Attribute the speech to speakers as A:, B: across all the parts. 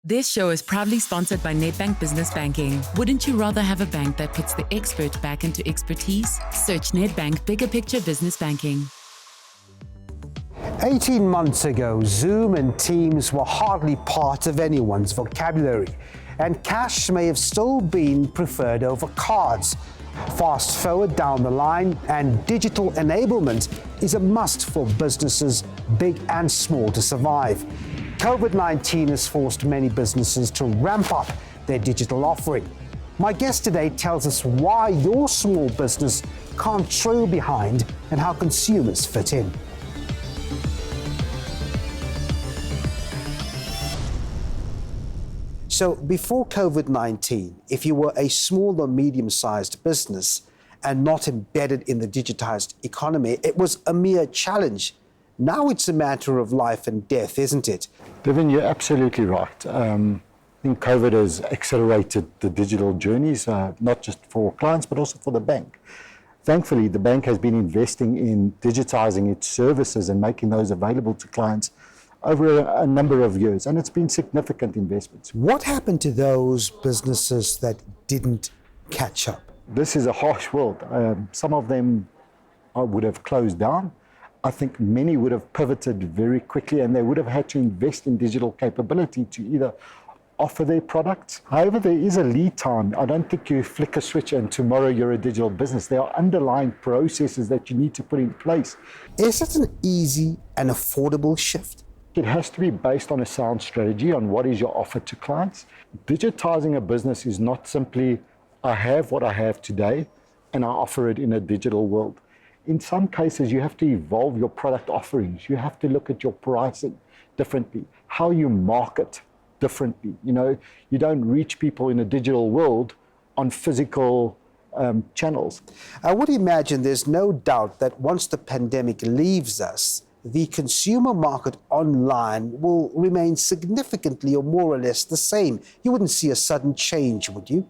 A: This show is proudly sponsored by Nedbank Business Banking. Wouldn't you rather have a bank that puts the expert back into expertise? Search Nedbank Bigger Picture Business Banking.
B: 18 months ago, Zoom and Teams were hardly part of anyone's vocabulary, and cash may have still been preferred over cards. Fast forward down the line, and digital enablement is a must for businesses, big and small, to survive. COVID-19 has forced many businesses to ramp up their digital offering. My guest today tells us why your small business can't trail behind and how consumers fit in. So before COVID-19, if you were a small or medium-sized business and not embedded in the digitized economy, it was a mere challenge. Now it's a matter of life and death, isn't it?
C: Devan, you're absolutely right. I think COVID has accelerated the digital journeys, not just for clients, but also for the bank. Thankfully, the bank has been investing in digitizing its services and making those available to clients over a number of years, and it's been significant investments.
B: What happened to those businesses that didn't catch up?
C: This is a harsh world. Some of them would have closed down. I think many would have pivoted very quickly, and they would have had to invest in digital capability to either offer their products. However, there is a lead time. I don't think you flick a switch and tomorrow you're a digital business. There are underlying processes that you need to put in place.
B: Is it an easy and affordable shift?
C: It has to be based on a sound strategy on what is your offer to clients. Digitizing a business is not simply, I have what I have today and I offer it in a digital world. In some cases, you have to evolve your product offerings. You have to look at your pricing differently, how you market differently. You don't reach people in a digital world on physical channels.
B: I would imagine there's no doubt that once the pandemic leaves us, the consumer market online will remain significantly or more or less the same. You wouldn't see a sudden change, would you?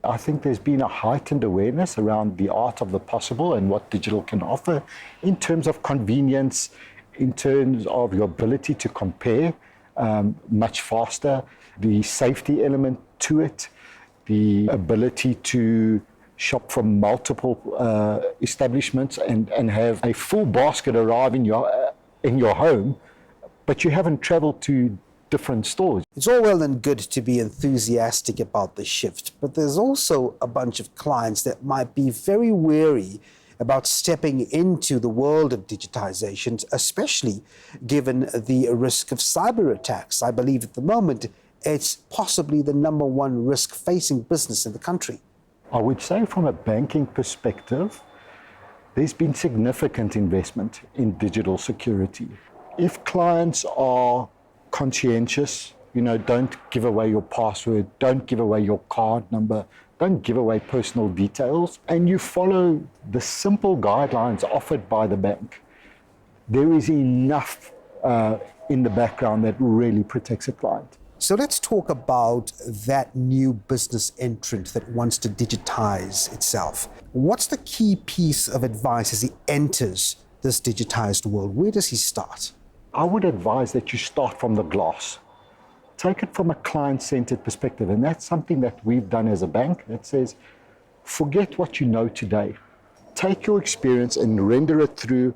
C: I think there's been a heightened awareness around the art of the possible and what digital can offer in terms of convenience, in terms of your ability to compare much faster, the safety element to it, the ability to shop from multiple establishments and have a full basket arrive in your home, but you haven't traveled to different stores.
B: It's all well and good to be enthusiastic about the shift, but there's also a bunch of clients that might be very wary about stepping into the world of digitization, especially given the risk of cyber attacks. I believe at the moment it's possibly the number one risk facing business in the country.
C: I would say from a banking perspective, there's been significant investment in digital security. If clients are conscientious, don't give away your password, don't give away your card number, don't give away personal details, and you follow the simple guidelines offered by the bank, there is enough in the background that really protects a client.
B: So let's talk about that new business entrant that wants to digitize itself. What's the key piece of advice as he enters this digitized world? Where does he start?
C: I would advise that you start from the glass. Take it from a client-centered perspective, and that's something that we've done as a bank that says, forget what you know today. Take your experience and render it through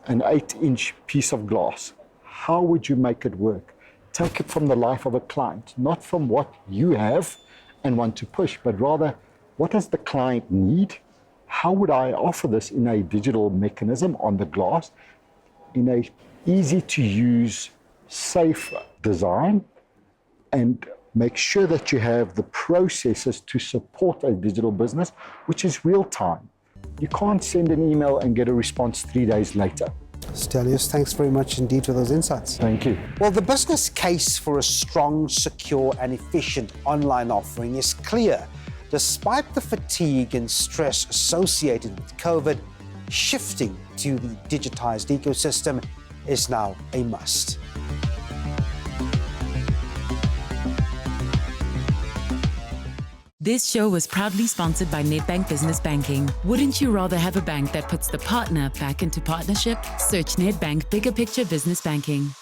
C: an 8-inch piece of glass. How would you make it work? Take it from the life of a client, not from what you have and want to push, but rather, what does the client need? How would I offer this in a digital mechanism on the glass, in a easy-to-use, safe design, and make sure that you have the processes to support a digital business, which is real-time. You can't send an email and get a response 3 days later.
B: Stelios, thanks very much indeed for those insights.
C: Thank you.
B: Well, the business case for a strong, secure, and efficient online offering is clear. Despite the fatigue and stress associated with COVID, shifting to the digitized ecosystem is now a must.
A: This show was proudly sponsored by Nedbank Business Banking. Wouldn't you rather have a bank that puts the partner back into partnership? Search Nedbank Bigger Picture Business Banking.